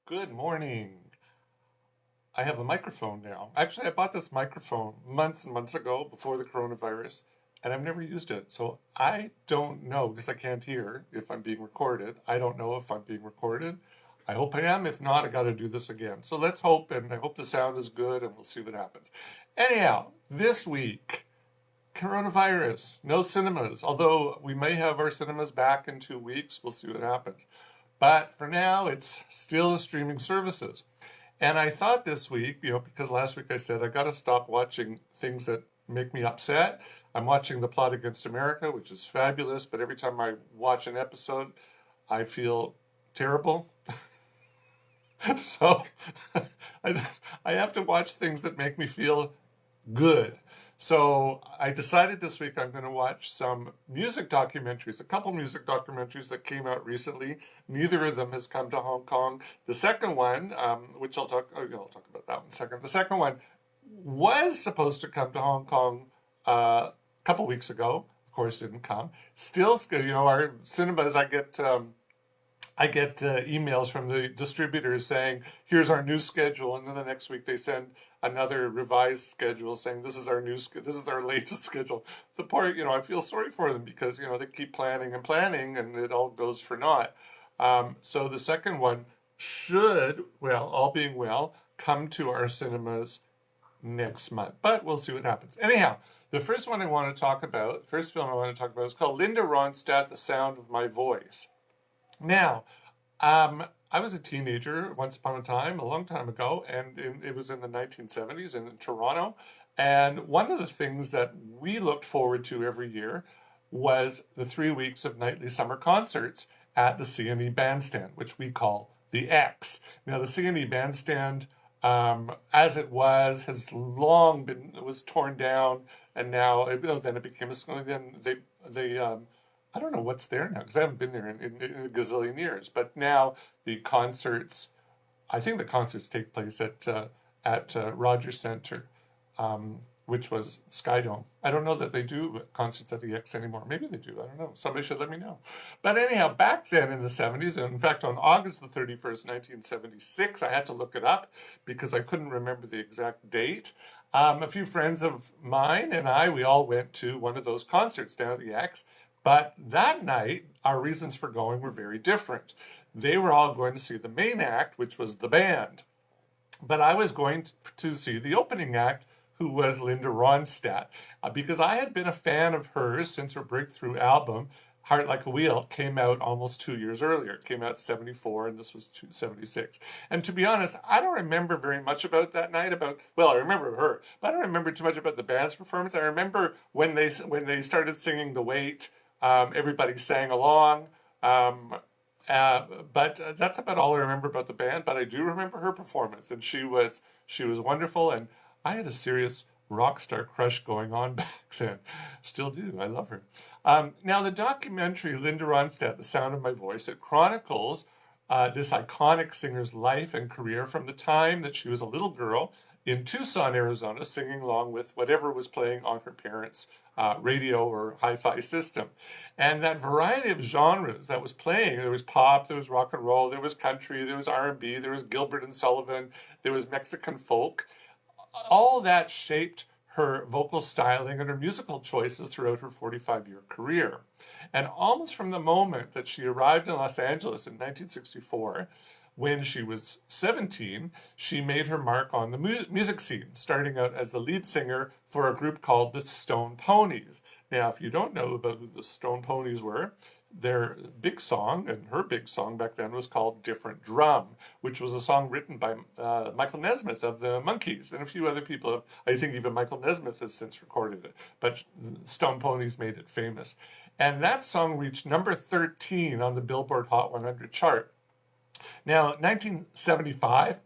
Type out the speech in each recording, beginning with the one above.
Good morning. I have a microphone now. Actually, I bought this microphone months and months ago before the coronavirus, and I've never used it. So I don't know because I can't hear if I'm being recorded. I don't know if I'm being recorded. I hope I am. If not, I got to do this again. So let's hope, and I hope the sound is good, and we'll see what happens. Anyhow, this week, coronavirus, no cinemas. Although we may have our cinemas back in 2 weeks, we'll see what happens. But for now, it's still the streaming services. And I thought this week, because last week I said I got to stop watching things that make me upset. I'm watching The Plot Against America, which is fabulous, but every time I watch an episode, I feel terrible. So I have to watch things that make me feel good. So I decided this week I'm going to watch some music documentaries, a couple music documentaries that came out recently. Neither of them has come to Hong Kong. The second one, which I'll talk about that one in a second. The second one was supposed to come to Hong Kong a couple weeks ago. Of course, didn't come. Still, our cinemas, I get emails from the distributors saying, here's our new schedule. And then the next week they send another revised schedule saying, this is our latest schedule. The part, I feel sorry for them because, they keep planning and planning and it all goes for naught. So the second one should, all being well, come to our cinemas next month. But we'll see what happens. Anyhow, the first film I want to talk about is called Linda Ronstadt, The Sound of My Voice. Now, I was a teenager once upon a time, a long time ago, and it was in the 1970s in Toronto. And one of the things that we looked forward to every year was the 3 weeks of nightly summer concerts at the CNE Bandstand, which we call the X. Now, the CNE Bandstand, as it was was torn down, and now then it became I don't know what's there now because I haven't been there in a gazillion years. But now I think the concerts take place at Rogers Centre, which was Skydome. I don't know that they do concerts at the X anymore. Maybe they do. I don't know. Somebody should let me know. But anyhow, back then in the 70s, and in fact on August the 31st, 1976, I had to look it up because I couldn't remember the exact date. A few friends of mine and we all went to one of those concerts down at the X. But that night, our reasons for going were very different. They were all going to see the main act, which was the band. But I was going to see the opening act, who was Linda Ronstadt, because I had been a fan of hers since her breakthrough album, Heart Like a Wheel, came out almost 2 years earlier. It came out in 74, and this was 76. And to be honest, I don't remember very much about that night. I remember her, but I don't remember too much about the band's performance. I remember when they started singing The Weight, everybody sang along. But that's about all I remember about the band. But I do remember her performance, and she was wonderful. And I had a serious rock star crush going on back then. Still do. I love her. Now, the documentary Linda Ronstadt, The Sound of My Voice, it chronicles this iconic singer's life and career from the time that she was a little girl in Tucson, Arizona, singing along with whatever was playing on her parents' radio or hi-fi system. And that variety of genres that was playing, there was pop, there was rock and roll, there was country, there was R&B, there was Gilbert and Sullivan, there was Mexican folk. All that shaped her vocal styling and her musical choices throughout her 45-year career. And almost from the moment that she arrived in Los Angeles in 1964, when she was 17, she made her mark on the music scene, starting out as the lead singer for a group called the Stone Ponies. Now, if you don't know about who the Stone Ponies were, their big song, and her big song back then, was called Different Drum, which was a song written by Michael Nesmith of the Monkees, and a few other people. I think even Michael Nesmith has since recorded it, but Stone Ponies made it famous. And that song reached number 13 on the Billboard Hot 100 chart. Now, 1975,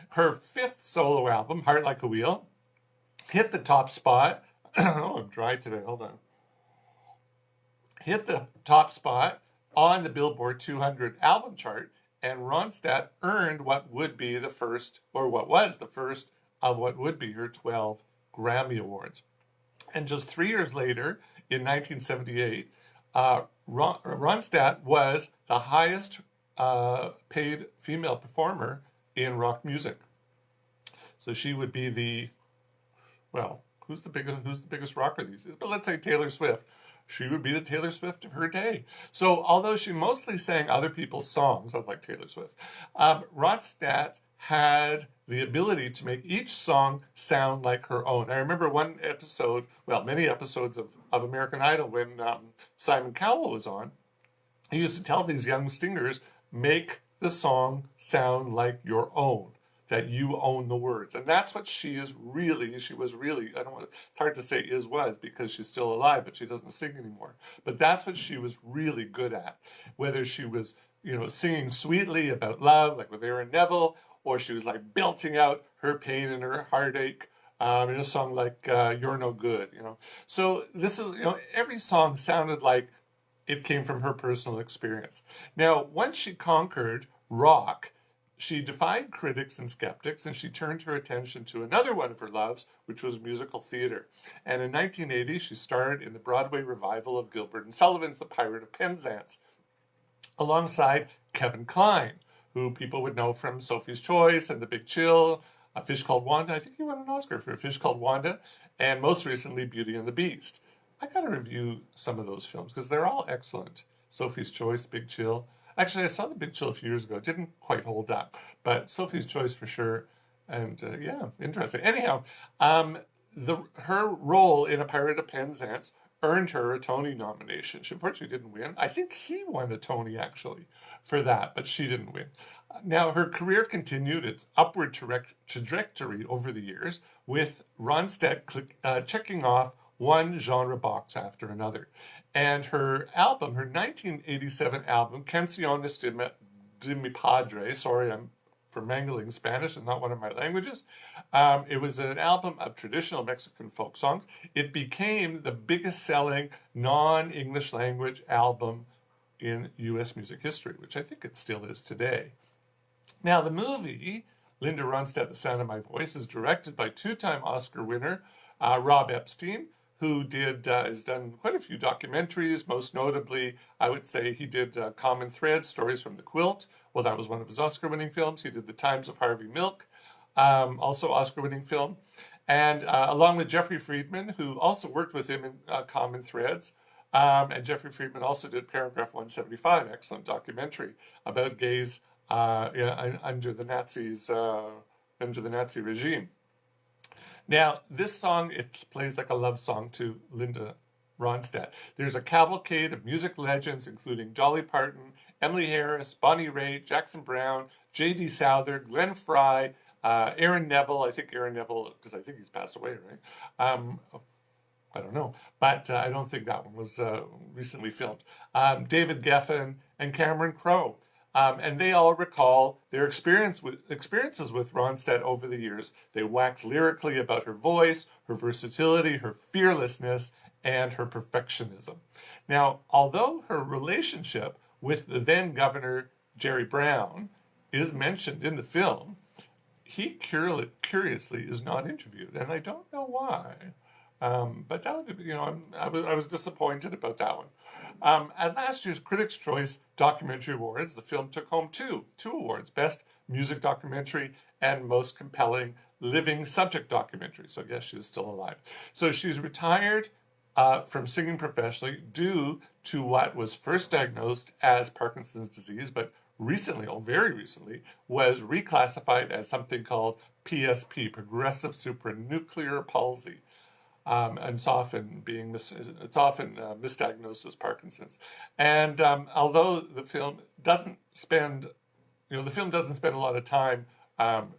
her fifth solo album, Heart Like a Wheel, hit the top spot. Oh, I'm dry today. Hold on. Hit the top spot on the Billboard 200 album chart, and Ronstadt earned what was the first of what would be her 12 Grammy Awards. And just 3 years later, in 1978, Ronstadt was the highest paid female performer in rock music. So she would be well, who's the biggest rocker these days? But let's say Taylor Swift. She would be the Taylor Swift of her day. So although she mostly sang other people's songs, unlike Taylor Swift, Ronstadt had the ability to make each song sound like her own. I remember one episode, well, many episodes of American Idol when Simon Cowell was on. He used to tell these young singers, make the song sound like your own, that you own the words. And that's what she was really, I don't want to, it's hard to say was because she's still alive, but she doesn't sing anymore. But that's what she was really good at. Whether she was, singing sweetly about love, like with Aaron Neville, or she was like belting out her pain and her heartache in a song like You're No Good. So this is, every song sounded like it came from her personal experience. Now, once she conquered rock, she defied critics and skeptics, and she turned her attention to another one of her loves, which was musical theater. And in 1980, she starred in the Broadway revival of Gilbert and Sullivan's The Pirate of Penzance, alongside Kevin Kline, who people would know from Sophie's Choice and The Big Chill, A Fish Called Wanda. I think he won an Oscar for A Fish Called Wanda, and most recently, Beauty and the Beast. I got to review some of those films because they're all excellent. Sophie's Choice, Big Chill. Actually, I saw The Big Chill a few years ago. It didn't quite hold up, but Sophie's Choice for sure. And yeah, interesting. Anyhow, her role in A Pirate of Penzance earned her a Tony nomination. She unfortunately didn't win. I think he won a Tony actually for that, but she didn't win. Now, her career continued its upward trajectory over the years, with Ronstadt checking off one genre box after another. And her album, her 1987 album, Canciones de mi Padre, sorry, I'm for mangling Spanish and not one of my languages. It was an album of traditional Mexican folk songs. It became the biggest selling non-English language album in U.S. music history, which I think it still is today. Now, the movie, Linda Ronstadt, The Sound of My Voice, is directed by two-time Oscar winner Rob Epstein, who has done quite a few documentaries. Most notably, I would say he did Common Thread, Stories from the Quilt. Well, that was one of his Oscar-winning films. He did The Times of Harvey Milk, also Oscar-winning film. And along with Jeffrey Friedman, who also worked with him in Common Threads. And Jeffrey Friedman also did Paragraph 175, excellent documentary about gays under the Nazi regime. Now, this song, it plays like a love song to Linda Ronstadt. There's a cavalcade of music legends, including Dolly Parton, Emily Harris, Bonnie Raitt, Jackson Browne, J.D. Souther, Glenn Frey, Aaron Neville. I think Aaron Neville, because I think he's passed away, right? I don't know, but I don't think that one was recently filmed. David Geffen and Cameron Crowe. And they all recall their experiences with Ronstadt over the years. They wax lyrically about her voice, her versatility, her fearlessness, and her perfectionism. Now, although her relationship with the then governor Jerry Brown is mentioned in the film, he curiously is not interviewed, and I don't know why. But that would, I was disappointed about that one. At last year's Critics' Choice Documentary Awards, the film took home two awards: Best Music Documentary and Most Compelling Living Subject Documentary. So yes, she's still alive. So she's retired from singing professionally due to what was first diagnosed as Parkinson's disease, but recently, very recently, was reclassified as something called PSP, Progressive Supranuclear Palsy. And it's often misdiagnosed as Parkinson's. And although the film doesn't spend, a lot of time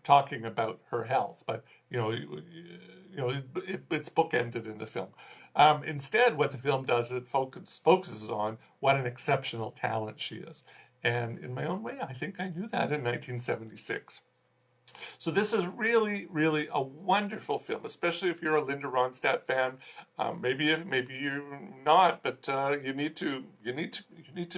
talking about her health, but it's bookended in the film. Instead, what the film does is it focuses on what an exceptional talent she is. And in my own way, I think I knew that in 1976. So this is really, really a wonderful film, especially if you're a Linda Ronstadt fan. Maybe you're not, but you need to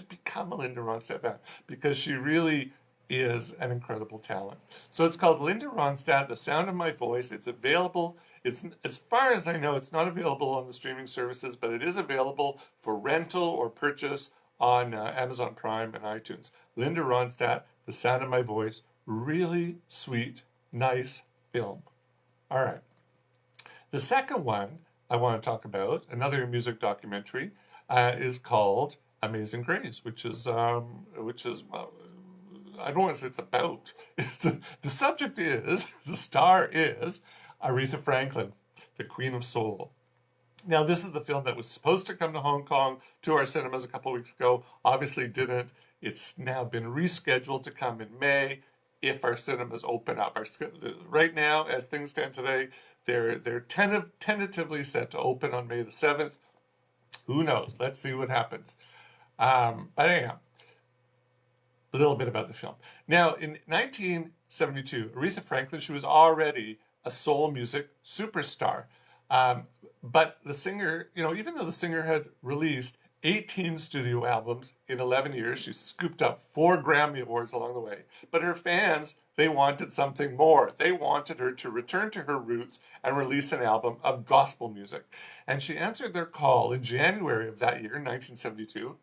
become a Linda Ronstadt fan because she really is an incredible talent. So it's called Linda Ronstadt, The Sound of My Voice. It's available. It's, as far as I know, it's not available on the streaming services, but it is available for rental or purchase on Amazon Prime and iTunes. Linda Ronstadt, The Sound of My Voice, really sweet, nice film. All right. The second one I want to talk about, another music documentary, is called Amazing Grace, I don't want to say it's about. The subject is, the star is Aretha Franklin, the Queen of Soul. Now, this is the film that was supposed to come to Hong Kong to our cinemas a couple of weeks ago. Obviously didn't. It's now been rescheduled to come in May if our cinemas open up. Right now, as things stand today, they're tentatively set to open on May the 7th. Who knows? Let's see what happens. But anyhow, a little bit about the film. Now, in 1972, Aretha Franklin, she was already a soul music superstar. But the singer, even though the singer had released 18 studio albums in 11 years, she scooped up 4 Grammy Awards along the way. But her fans, they wanted something more. They wanted her to return to her roots and release an album of gospel music. And she answered their call in January of that year, 1972,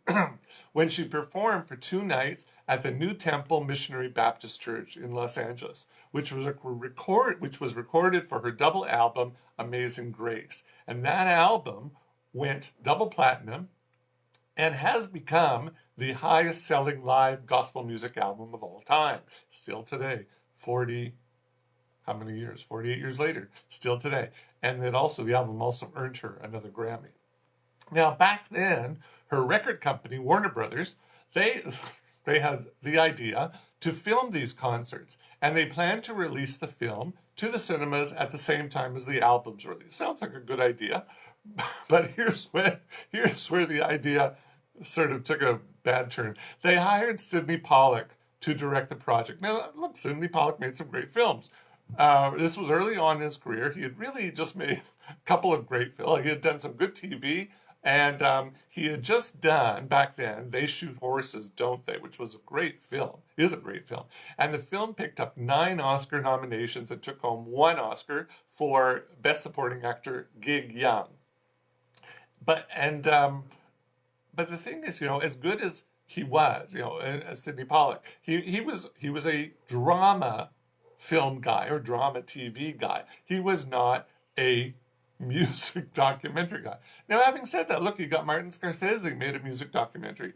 when she performed for 2 nights at the New Temple Missionary Baptist Church in Los Angeles, which was recorded for her double album, Amazing Grace. And that album went double platinum and has become the highest selling live gospel music album of all time. Still today, 48 years later, still today. And then also the album also earned her another Grammy. Now, back then, her record company, Warner Brothers, they had the idea to film these concerts, and they planned to release the film to the cinemas at the same time as the album's release. Sounds like a good idea, but here's where the idea sort of took a bad turn. They hired Sidney Pollack to direct the project. Now, look, Sidney Pollack made some great films. This was early on in his career. He had really just made a couple of great films. He had done some good TV, and he had just done, back then, They Shoot Horses, Don't They?, which was a great film, is a great film. And the film picked up 9 Oscar nominations and took home 1 Oscar for Best Supporting Actor, Gig Young. But the thing is, as good as he was, as Sidney Pollack, he was a drama film guy or drama TV guy. He was not a music documentary guy. Now, having said that, look, you got Martin Scorsese made a music documentary.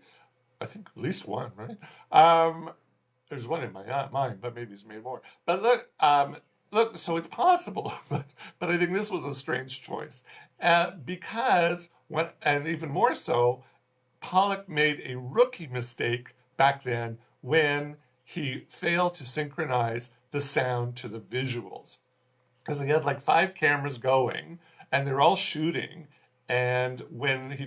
I think at least one, right? There's one in my mind, but maybe he's made more. But look, so it's possible, but I think this was a strange choice because and even more so, Pollack made a rookie mistake back then when he failed to synchronize the sound to the visuals. Because he had like 5 cameras going, and they're all shooting. And when he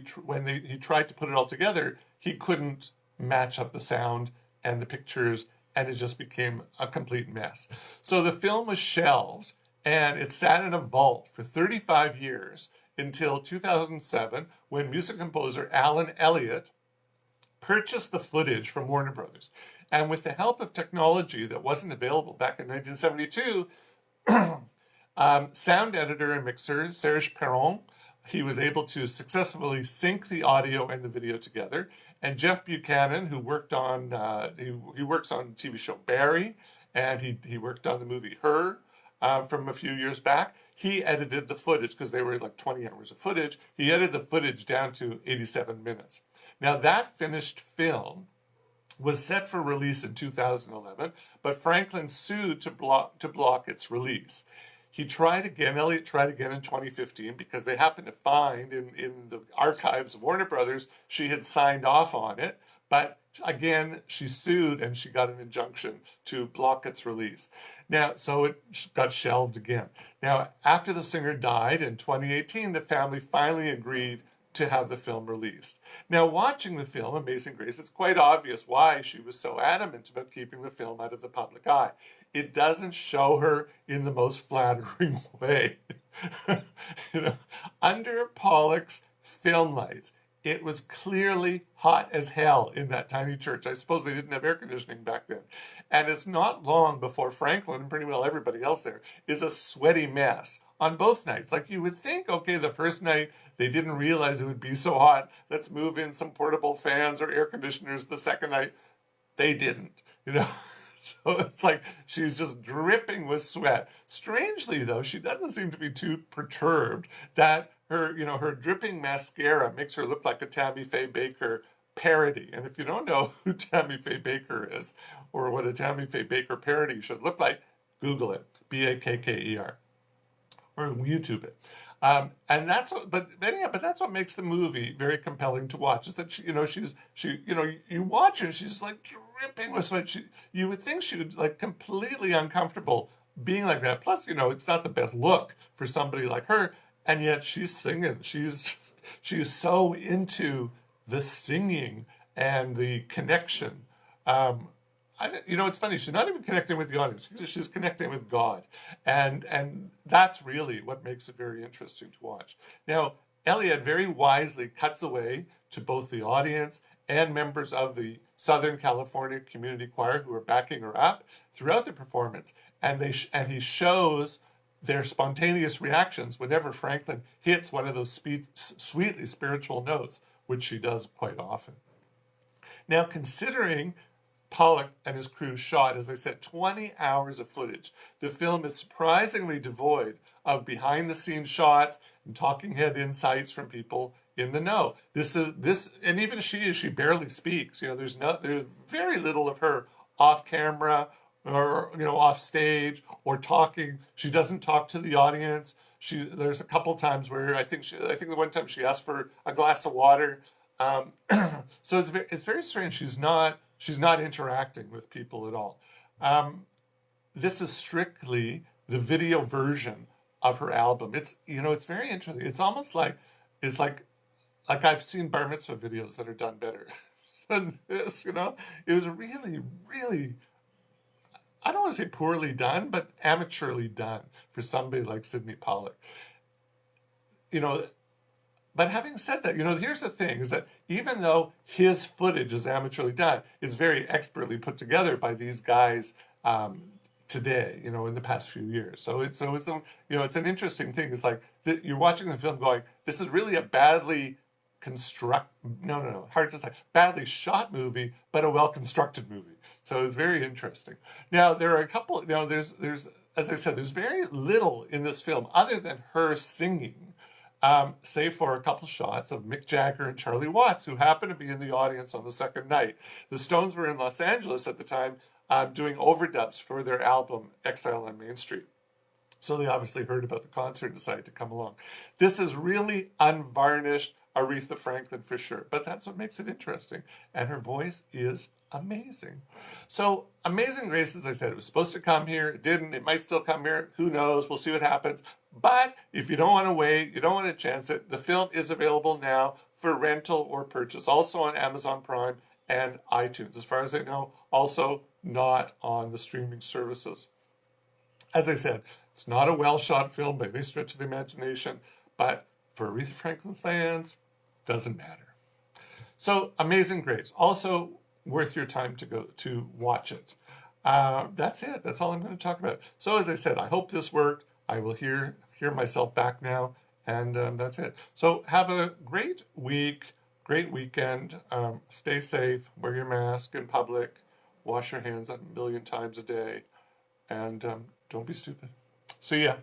tried to put it all together, he couldn't match up the sound and the pictures, and it just became a complete mess. So the film was shelved, and it sat in a vault for 35 years until 2007, when music composer Alan Elliott purchased the footage from Warner Brothers. And with the help of technology that wasn't available back in 1972, sound editor and mixer Serge Perron, he was able to successfully sync the audio and the video together. And Jeff Buchanan, who worked on he works on the TV show Barry, and he worked on the movie Her from a few years back. He edited the footage because they were like 20 hours of footage. He edited the footage down to 87 minutes. Now, that finished film was set for release in 2011, but Franklin sued to block its release. Elliott tried again in 2015 because they happened to find in the archives of Warner Brothers, she had signed off on it, but again, she sued and she got an injunction to block its release. Now, so it got shelved again. Now, after the singer died in 2018, the family finally agreed to have the film released. Now, watching the film, Amazing Grace, it's quite obvious why she was so adamant about keeping the film out of the public eye. It doesn't show her in the most flattering way. Under Pollack's film lights, it was clearly hot as hell in that tiny church. I suppose they didn't have air conditioning back then. And it's not long before Franklin, and pretty well everybody else there, is a sweaty mess on both nights. Like you would think, okay, the first night they didn't realize it would be so hot. Let's move in some portable fans or air conditioners. The second night, they didn't, you know. So it's like she's just dripping with sweat. Strangely, though, she doesn't seem to be too perturbed that her dripping mascara makes her look like a Tammy Faye Baker parody. And if you don't know who Tammy Faye Baker is or what a Tammy Faye Baker parody should look like, Google it, Bakker, or YouTube it. And that's what, but that's what makes the movie very compelling to watch. Is that you watch her, and she's like dripping with sweat. You would think she would like completely uncomfortable being like that. Plus, it's not the best look for somebody like her, and yet she's singing. She's so into the singing and the connection. It's funny. She's not even connecting with the audience. She's connecting with God, and that's really what makes it very interesting to watch. Now, Elliot very wisely cuts away to both the audience and members of the Southern California Community Choir who are backing her up throughout the performance, and he shows their spontaneous reactions whenever Franklin hits one of those sweetly spiritual notes, which she does quite often. Now, considering Pollock and his crew shot, as I said, 20 hours of footage, the film is surprisingly devoid of behind-the-scenes shots and talking head insights from people in the know. And even she barely speaks. There's very little of her off camera or off stage or talking. She doesn't talk to the audience. There's a couple times where I think the one time she asked for a glass of water. So it's very strange. She's not interacting with people at all. This is strictly the video version of her album. It's very interesting. It's almost like I've seen bar mitzvah videos that are done better than this. It was really, really, I don't want to say poorly done, but amateurly done for somebody like Sidney Pollack. But having said that, here's the thing, is that even though his footage is amateurly done, it's very expertly put together by these guys today, in the past few years. So it's an interesting thing. It's like you're watching the film going, this is really a badly hard to say, badly shot movie, but a well-constructed movie. So it's very interesting. Now, there are a couple, there's, as I said, there's very little in this film other than her singing. Save for a couple shots of Mick Jagger and Charlie Watts, who happened to be in the audience on the second night. The Stones were in Los Angeles at the time doing overdubs for their album Exile on Main Street. So they obviously heard about the concert and decided to come along. This is really unvarnished Aretha Franklin for sure, but that's what makes it interesting. And her voice is amazing. So Amazing Grace, as I said, it was supposed to come here. It didn't. It might still come here. Who knows? We'll see what happens. But if you don't want to wait, you don't want to chance it, the film is available now for rental or purchase, also on Amazon Prime and iTunes. As far as I know, also not on the streaming services. As I said, it's not a well-shot film by any stretch of the imagination, but for Aretha Franklin fans, doesn't matter. So Amazing Grace, also worth your time to go to watch it. That's it. That's all I'm going to talk about. So as I said, I hope this worked. I will hear myself back now, and that's it. So have a great week, great weekend. Stay safe. Wear your mask in public. Wash your hands a million times a day, and don't be stupid. See ya.